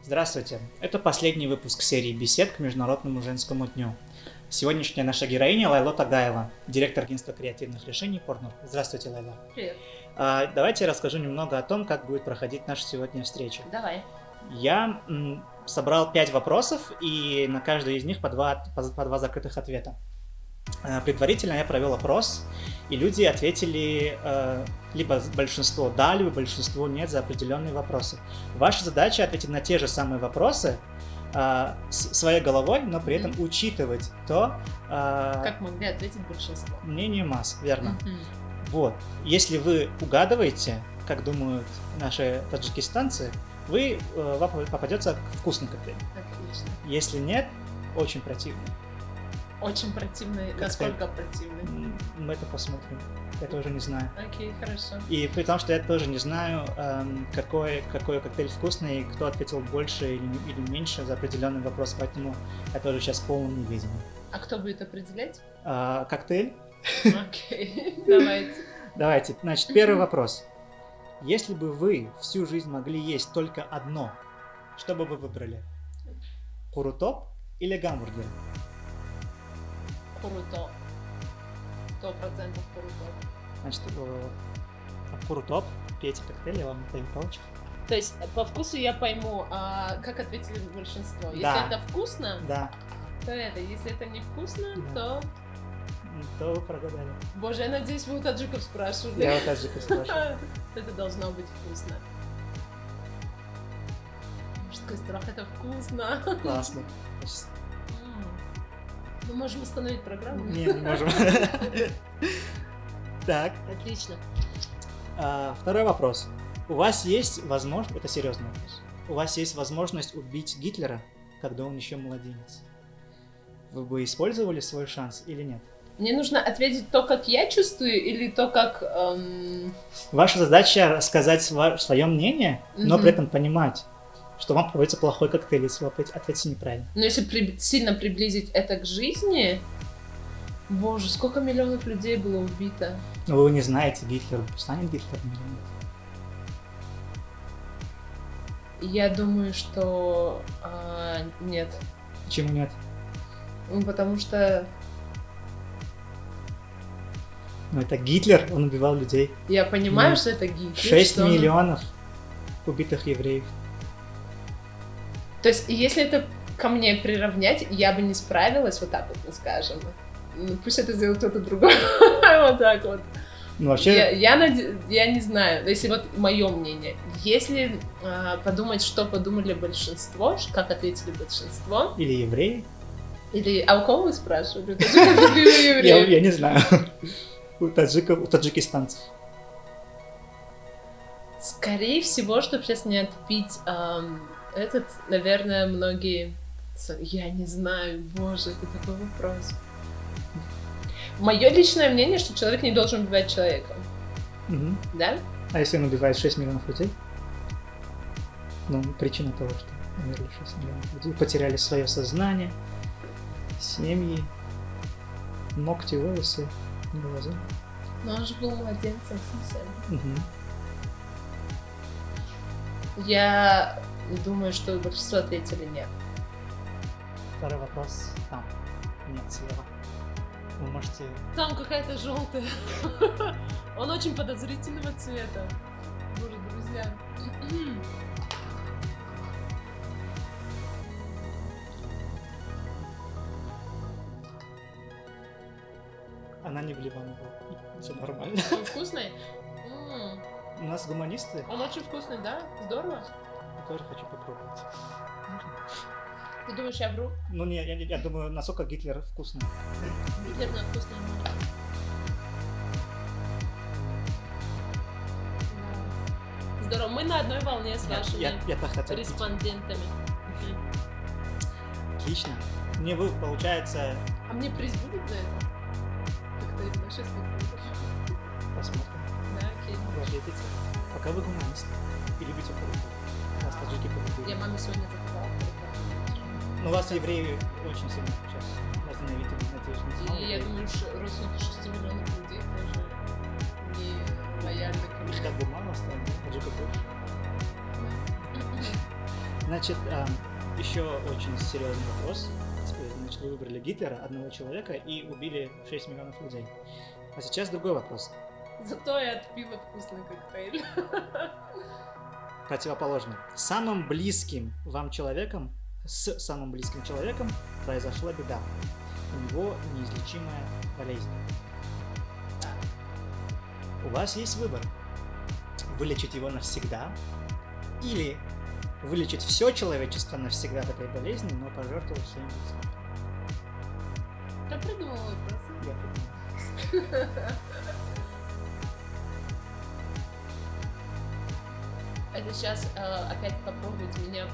Здравствуйте! Это последний выпуск серии бесед к Международному женскому дню. Сегодняшняя наша героиня Лайло Тагаева, директор агентства креативных решений Pornhub. Здравствуйте, Лайло. Привет. Давайте я расскажу немного о том, как будет проходить наша сегодняшняя встреча. Давай. Я собрал 5 вопросов, и на каждый из них по два закрытых ответа. Предварительно я провел опрос, и люди ответили либо большинство да, либо большинство нет за определенные вопросы. Ваша задача ответить на те же самые вопросы своей головой, но при этом учитывать то... Как могли ответить большинство? Мнение масс, верно. Вот. Если вы угадываете, как думают наши таджикистанцы, вам попадется вкусный коктейль. Отлично. Если нет, очень противный. Очень противный. Насколько противный? Мы это посмотрим. Я тоже не знаю. Окей, хорошо. И при том, что я тоже не знаю, какой коктейль вкусный, кто ответил больше или меньше за определенный вопрос, поэтому я тоже сейчас в полном неведении. А кто будет определять? Коктейль? Окей, давайте. Давайте. Значит, первый вопрос. Если бы вы всю жизнь могли есть только одно, что бы вы выбрали? Курутоп или гамбургер? Куруто. 100% куруто. Значит, курутоп, пейте коктейль, я вам даю палочку. То есть по вкусу я пойму, как ответили большинство. Если Да. это вкусно, Да. то это. Если это не вкусно, Да. То вы прогадали. Боже, я надеюсь, вы у таджиков спрашивали. Я у таджиков спрашиваю. Это должно быть вкусно. Мужской страх — это вкусно. Классно. Мы можем остановить программу? Не можем. Так. Отлично. Второй вопрос. У вас есть возможность, это серьезный вопрос, у вас есть возможность убить Гитлера, когда он еще младенец. Вы бы использовали свой шанс или нет? Мне нужно ответить то, как я чувствую, или то, как... Ваша задача сказать свое мнение, но при этом понимать, что вам попадется плохой коктейль, если вы ответите неправильно. Но если сильно приблизить это к жизни... Боже, сколько миллионов людей было убито. Но вы не знаете, Гитлер станет Гитлером или нет. Я думаю, что... нет. Почему нет? Ну, потому что... Ну, это Гитлер, он убивал людей. Я понимаю, что это Гитлер. 6 что он- миллионов убитых евреев. То есть, если это ко мне приравнять, я бы не справилась, вот так вот, скажем. Ну, пусть это сделает кто-то другой. Вот так вот. Ну, вообще... Я не знаю, если вот мое мнение. Если подумать, что подумали большинство, как ответили большинство, Или евреи? или... А у кого вы спрашивали? У таджиков или у евреев? Я не знаю. У таджикистанцев. Скорее всего, чтобы сейчас не отпить этот, наверное, многие... Я не знаю, боже, это такой вопрос. Мое личное мнение, что человек не должен убивать человека. Мгм. Да? А если он убивает 6 миллионов людей? Ну, причина того, что умерли 6 миллионов людей, потеряли свое сознание, семьи, ногти, волосы, глаза. Но он же был младенцем совсем. Мгм. Я думаю, что большинство ответили нет. Второй вопрос там. Нет, слева. Вы можете... Там какая-то желтая. Он очень подозрительного цвета. Боже, друзья. Она не в Ливане была. Все нормально. Он вкусный? У нас гуманисты. Он очень вкусный, да? Здорово. Я тоже хочу попробовать. Можно? Ты думаешь, я вру? Ну, не, я думаю, насколько Гитлер вкусный. Гитлер на вкусный. Здорово, мы на одной волне с вашими Я так хотел пить. респондентами. Отлично. Мне вы, получается, А мне приз будет за это? Как-то на 6 лет. посмотрим. Да, окей. Вы ответите. Пока вы гуманист. И любите курицу. Нас таджики полюбили. Я маме сегодня заказала. Ну, вас евреи очень сильно сейчас возненавидели, надеюсь, не знал. И я думаю, родственники 6 миллионов людей тоже не лояльны к Лишь как бы мало стало, таджиков больше. Значит, еще очень серьезный вопрос. Значит, вы выбрали Гитлера, одного человека, и убили 6 миллионов людей. А сейчас другой вопрос. Зато я отпила вкусный коктейль. Противоположный. Самым близким вам человеком, с самым близким человеком произошла беда. У него неизлечимая болезнь. У вас есть выбор. Вылечить его навсегда или вылечить все человечество навсегда от этой болезни, но пожертвовать всем близким. Кто придумал вопрос? Я придумал. Это сейчас опять попробовать меня,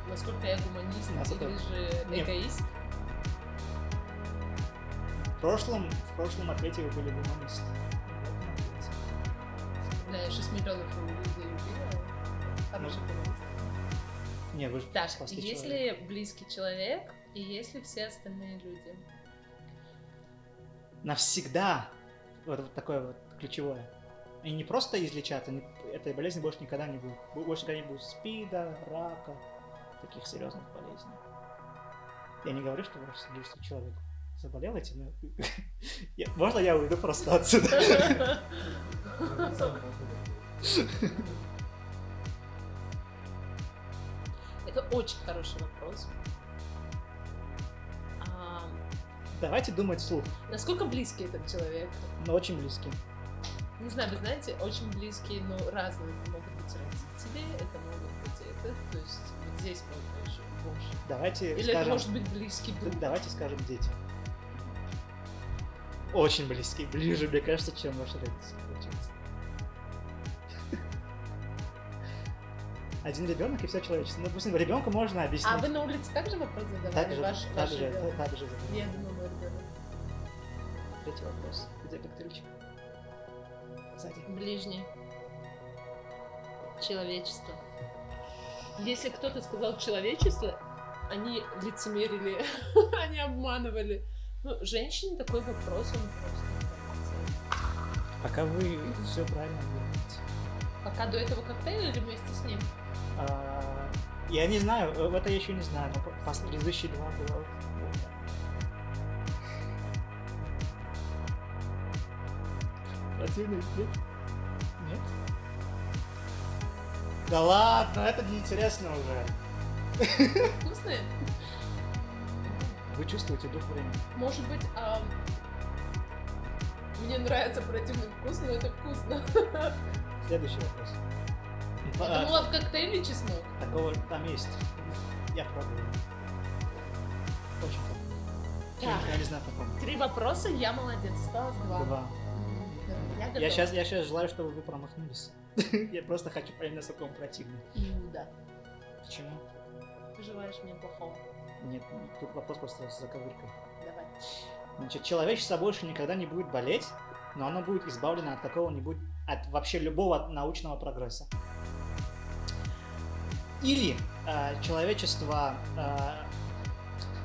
насколько я гуманист или же эгоист? В прошлом ответе вы были гуманист. Да, 6 миллионов людей убили. Хороший гуманист. Не, вы же Так, спасли если человека. близкий человек и если все остальные люди. Навсегда. Вот такое вот ключевое. И не просто излечаться, этой болезни больше никогда не будет. Больше никогда не будет СПИДа, рака, таких серьезных болезней. Я не говорю, что ваш близкий человек заболел этим, но... Можно я уйду просто отсюда? Это очень хороший вопрос. Давайте думать вслух. Насколько близкий этот человек? Но очень близкий. Не знаю, вы знаете, очень близкие, но разные. Это могут быть родители, это могут быть это, то есть вот здесь можно еще больше. Давайте Или скажем... это может быть близкий друг. Давайте скажем дети. Очень близкий, ближе, мне кажется, чем ваши родители, получается. Один ребенок и все человечество. Ну, допустим, ребенку можно объяснить. А вы на улице также вопрос задавали? Так же ребенок? задавали. Я думала, мой ребенок. Третий вопрос. Где коктейльчик? Сзади. Ближний. Человечество. Если кто-то сказал человечество, они лицемерили, они обманывали. Ну, женщине такой вопрос, он просто... Пока вы все правильно делаете. Пока до этого коктейля или вместе с ним? Я не знаю, это я еще не знаю, но предыдущие два было... Противный нет? Нет? Да ладно, это неинтересно уже. Вкусные? Вы чувствуете дух времени? Может быть, мне нравится противный вкус, но это вкусно. Следующий вопрос. Я думала, в коктейле чеснок. Такого там есть. Я пробую. Очень вкусно. Так. Я не знаю, каком. 3 вопроса, я молодец, осталось 2. Два. Я готова. Я сейчас желаю, чтобы вы промахнулись. Я просто хочу понять, насколько он противный. Да. Почему? Ты желаешь мне плохого. Нет, тут вопрос просто с заковыркой. Давай. Значит, человечество больше никогда не будет болеть, но оно будет избавлено от какого-нибудь, от вообще любого научного прогресса. Или человечество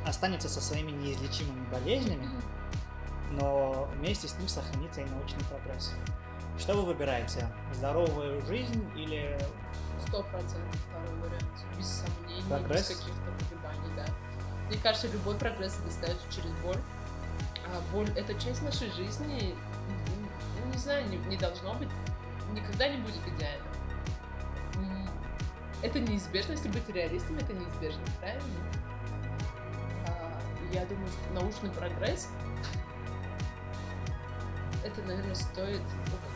останется со своими неизлечимыми болезнями, но вместе с ним сохранится и научный прогресс. Что вы выбираете? Здоровую жизнь или... 100% второй вариант. Без сомнений, Прогресс? без каких-то колебаний, да. Мне кажется, любой прогресс достается через боль. А боль — это часть нашей жизни. Ну, не знаю, не должно быть. Никогда не будет идеально. Это неизбежно, если быть реалистом, это неизбежно, правильно? Я думаю, что научный прогресс, это, наверное, стоит...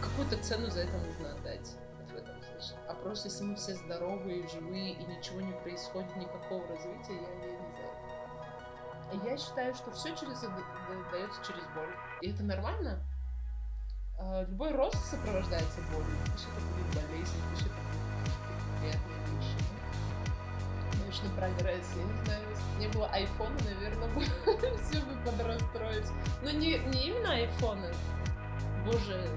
Какую-то цену за это нужно отдать в этом случае. А просто если мы все здоровые, живые, и ничего не происходит, никакого развития, я не за это. Я считаю, что все дается через боль. И это нормально. Любой рост сопровождается болью. Пусть это будет болезнь, пусть это будет приятные вещи. Научный прогресс, я не знаю, если бы не было айфона, наверное, все бы подрастроилось. Но не именно айфоны. Боже,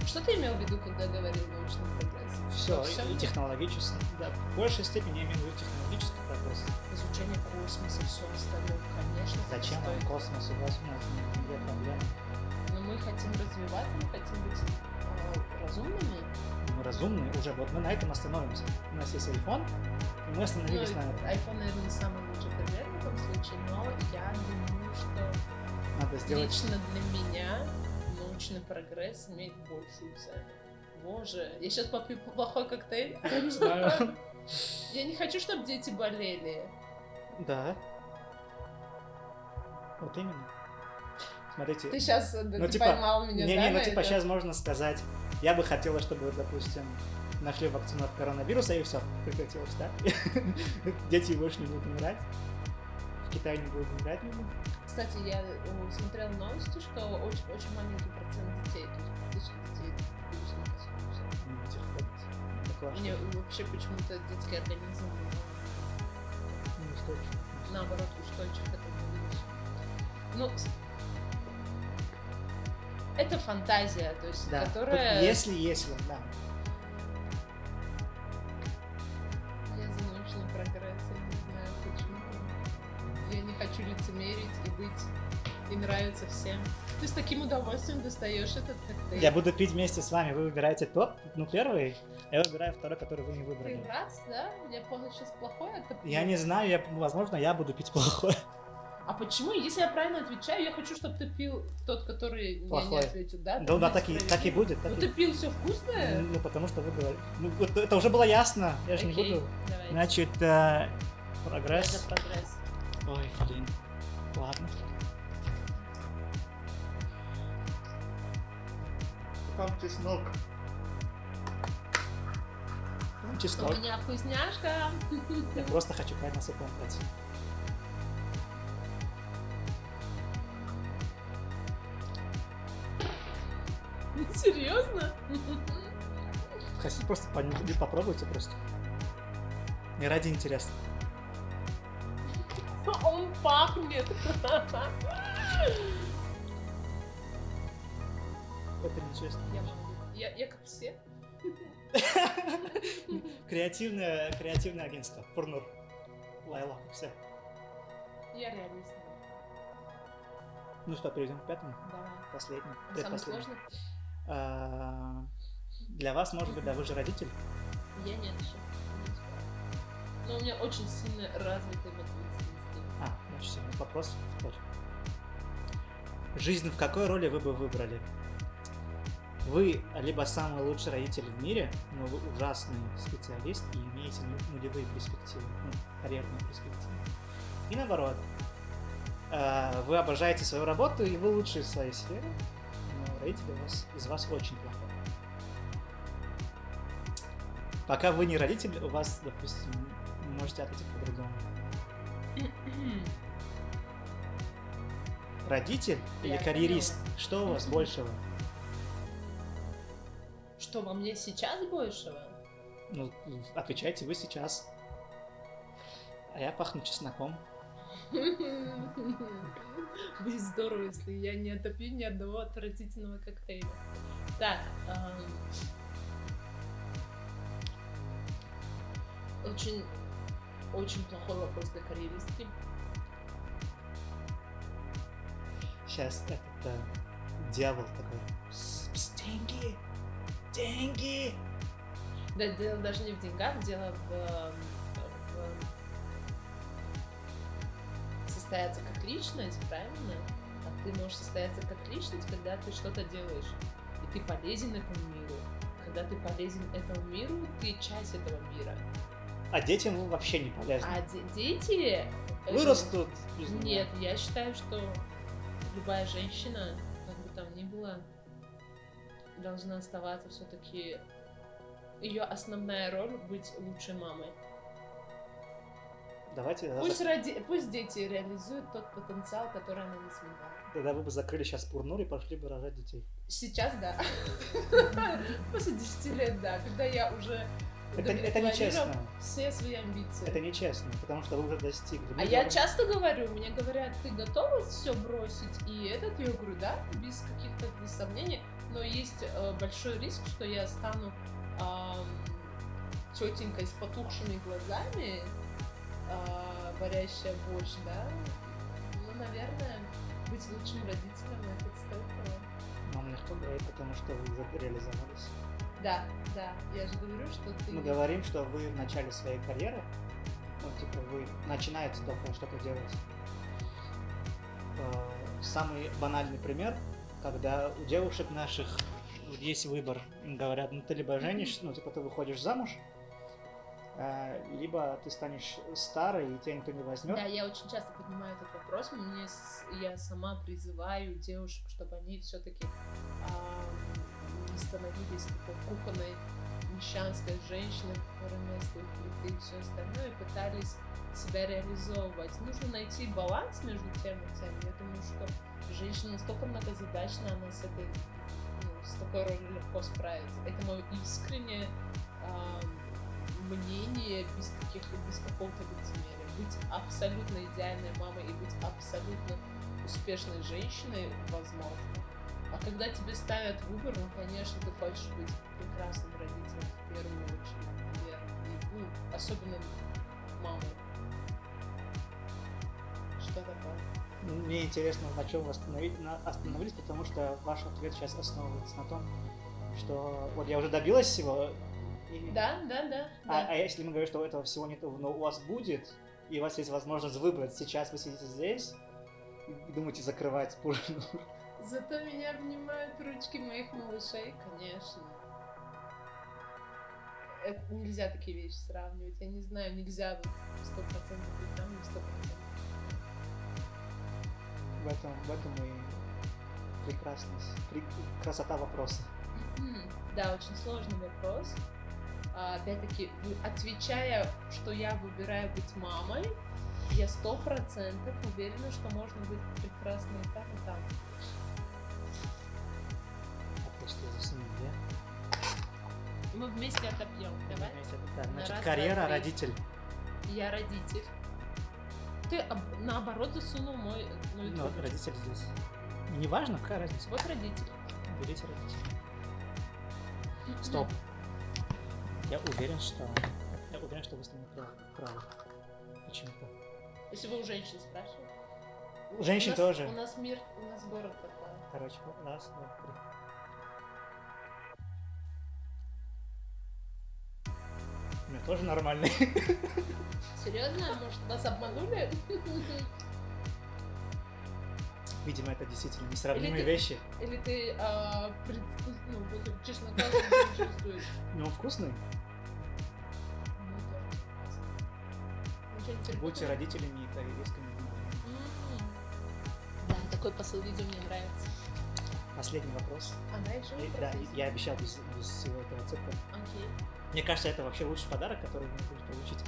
что ты имел в виду, когда говорил научный прогресс? Все, и технологический. Да, в большей степени я имею в виду технологический прогресс. Изучение космоса, все остальное, конечно. Зачем вам космос? У вас нет проблем. Но мы хотим развиваться, мы хотим быть разумными. Мы мы разумные уже, вот мы на этом остановимся. У нас есть iPhone, и мы остановились на этом. iPhone, наверное, не самый лучший пример в этом случае, но я думаю, что Надо сделать... лично для меня научный прогресс имеет большую цену. Боже, я сейчас попью плохой коктейль. Я не знаю. Я не хочу, чтобы дети болели. Да. Вот именно. Смотрите. Ты сейчас ну, ты типа, поймал меня, да? ну типа сейчас можно сказать, я бы хотела, чтобы, допустим, нашли вакцину от коронавируса, и все, прекратилось, да? Дети больше не будут умирать. В Китае не будут умирать люди. Кстати, я смотрела новости, что очень маленький процент детей, то есть практически детей вирус не касается. Мне вообще почему-то детский организм наоборот устойчив к этому вирусу. Ну, это фантазия, то есть, да. которая... Если, да. Я за научный прогресс, я не знаю почему. Я не хочу лицемерить и быть... И нравится всем. Ты с таким удовольствием достаешь этот коктейль. Я буду пить вместе с вами. Вы выбираете тот, ну первый, а я выбираю второй, который вы не выбрали. Ты рад, да? Я понял, сейчас плохой, а ты... Я не знаю, возможно, я буду пить плохой. А почему? Если я правильно отвечаю, я хочу, чтобы ты пил тот, который плохой. Я не ответил, да? Да, так и будет. Ну ты пил все вкусное? Ну, потому что вы говорите. Ну, это уже было ясно, я же не буду. Давайте. Значит, прогресс. Это прогресс. Ой, блин. Ладно. Там чеснок. Там чеснок. У меня вкусняшка. Я просто хочу правильно сопомнить. Серьезно? Хотите просто понюхать, попробуйте просто. Не ради интереса. Он пахнет. Это нечестно. Я могу. Я как все. Креативное агентство. Пурнур. Лайла. Все. Я реалист. Ну что, перейдем к пятому? Давай. Последнему. Самый сложный? Для вас, может быть, да, вы же родитель? Я нет еще. Но у меня очень сильно развитый мотивационный инстинкт. Очень сильный вопрос. Жизнь в какой роли вы бы выбрали? Вы либо самый лучший родитель в мире, но вы ужасный специалист и имеете нулевые перспективы, карьерные перспективы. И наоборот, вы обожаете свою работу и вы лучшие в своей сфере, но родитель из вас очень плохой. Пока вы не родитель, у вас, допустим, можете ответить по-другому. Родитель или карьерист? Что у вас большего? Что, во мне сейчас большего? Ну, отвечайте вы сейчас. А я пахну чесноком. Будет здорово, если я не отопью ни одного отвратительного коктейля. Так, очень плохой вопрос для карьеристки. Сейчас этот дьявол такой. Деньги! Да, дело даже не в деньгах, дело в состояться как личность, правильно? А ты можешь состояться как личность, когда ты что-то делаешь, и ты полезен этому миру. Когда ты полезен этому миру, ты часть этого мира. А детям вы вообще не полезны. А дети... Вырастут. Нет, я считаю, что любая женщина, как бы там ни было, должна оставаться все-таки... Ее основная роль — быть лучшей мамой. Давайте... Пусть дети реализуют тот потенциал, который она не смогла. Тогда вы бы закрыли сейчас Пурнур и пошли бы рожать детей. Сейчас да. После 10 лет, да. Когда я уже это нечестно. Все свои амбиции. Это нечестно, потому что вы уже достигли. А я часто говорю, мне говорят, ты готова все бросить? И этот, я говорю, да, без каких-то сомнений. Но есть большой риск, что я стану тетенькой с потухшими глазами, варящая борщ, да? Ну, наверное, быть лучшим родителем — это стоит того. Нам легко говорить, потому что вы уже реализовались. Да, я же говорю, что ты... Мы говорим, что вы в начале своей карьеры, ну, типа, вы начинаете только что-то делать. Самый банальный пример, когда у девушек наших есть выбор, им говорят, ну ты либо женишься, ну типа ты выходишь замуж, либо ты станешь старой и тебя никто не возьмет. Да, я очень часто поднимаю этот вопрос. Я сама призываю девушек, чтобы они все-таки не становились такой кухонной мещанской женщиной, которая место плиты и все остальное, и пытались себя реализовывать. Нужно найти баланс между тем и тем. Я думаю, что женщина настолько многозадачна, она с такой ролью легко справится. Это мое искреннее мнение без какого-то лицемерия. Быть абсолютно идеальной мамой и быть абсолютно успешной женщиной возможно. А когда тебе ставят выбор, ну, конечно, ты хочешь быть прекрасным родителем в первую очередь, наверное. И, особенно мамой. Что такое? Мне интересно, на чем вы остановились, потому что ваш ответ сейчас основывается на том, что вот я уже добилась всего. Да. А если мы говорим, что этого всего нет, но у вас будет, и у вас есть возможность выбрать, сейчас вы сидите здесь и думаете закрывать спорную. Зато меня обнимают ручки моих малышей, конечно. Это нельзя такие вещи сравнивать. Я не знаю, нельзя 100% быть там, не 100%. В этом и прекрасность, красота вопроса. Да, очень сложный вопрос. Опять-таки, отвечая, что я выбираю быть мамой, я 100% уверена, что можно быть прекрасной и там, и там. А ты что заснул, да? Мы вместе отопьем, давай? Да, значит, карьера, родитель. Я родитель. Ты наоборот засунул мой Ну, вот родитель здесь. Неважно, какая разница. Вот родитель. Берите родителя. Стоп. Я уверен, что вы с ними правы. Почему-то. Если вы у женщин спрашиваете. У женщин тоже. У нас мир, у нас город такой. Короче, раз, два, три. У меня тоже нормальный. Серьезно? Может, вас обманули? Видимо, это действительно несравнимые вещи. Или ты, честно говоря, не чувствуешь? Ну, он вкусный. Будьте родителями и корейскими. Да, такой посыл видео мне нравится. Последний вопрос. Да, еще не Да, я обещал без всего этого цирка. Окей. Мне кажется, это вообще лучший подарок, который вы можете получить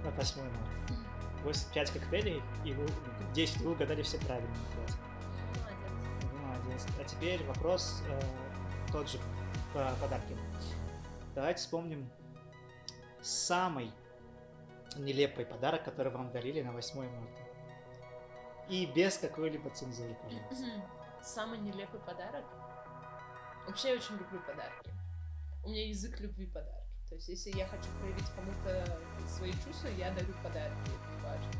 на 8 марта. 5 коктейлей, и 10 вы угадали все правильно. Молодец. А теперь вопрос тот же по подарки. Давайте вспомним самый нелепый подарок, который вам дарили на 8 марта. И без какой-либо цензуры, пожалуйста. Самый нелепый подарок? Вообще я очень люблю подарки. У меня язык любви подарки. То есть, если я хочу проявить кому-то свои чувства, я дарю подарки. Это важно.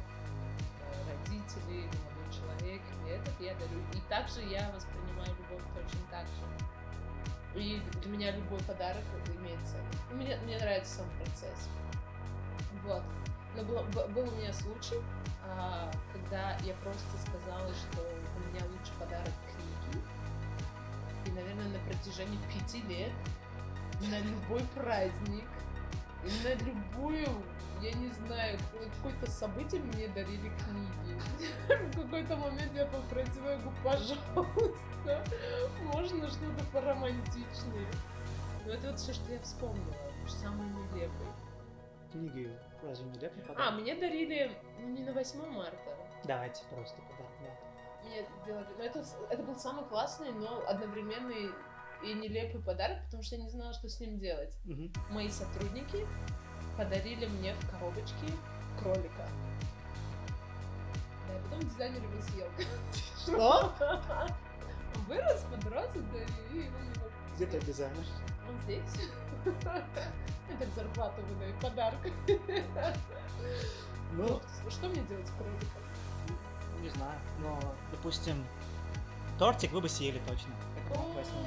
Родители, молодой человек, и этот я дарю. И также я воспринимаю любовь точно так же. И для меня любой подарок имеет ценность. Мне нравится сам процесс. Вот. Но был у меня случай, когда я просто сказала, что у меня лучший подарок книги. И, наверное, на протяжении 5 лет на любой праздник, и на любую, я не знаю, какое-то событие мне дарили книги. В какой-то момент я попросила, я говорю, пожалуйста, можно что-то поромантичнее. Но это вот все, что я вспомнила, самый нелепый. Книги разве нелепый подарок? Мне дарили, не на 8 марта. Давайте просто подарок, да. Мне делали, это был самый классный, но одновременный и нелепый подарок, потому что я не знала, что с ним делать. Мои сотрудники подарили мне в коробочке кролика. Да, и потом дизайнер его съел. Что? Он вырос, подрос, и его не мог. Где твой дизайнер? Он здесь. Я так зарплату выдаю, подарок. Ну, что мне делать с кроликом? Не знаю, но, допустим, тортик вы бы съели точно. Ура, спасибо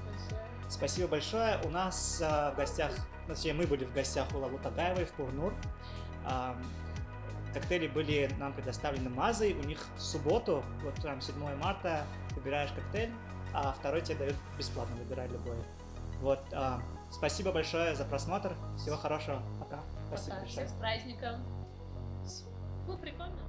большое. Спасибо большое. У нас в гостях, точнее, мы были в гостях у Лалу Тагаевой в Пурнур. Коктейли были нам предоставлены Мазой. У них в субботу, вот прям 7 марта, выбираешь коктейль, а второй тебе дают бесплатно, выбирай любой. Вот, спасибо большое за просмотр. Всего хорошего. Пока. Спасибо Пока. большое. Всех с праздником. Ну, прикольно.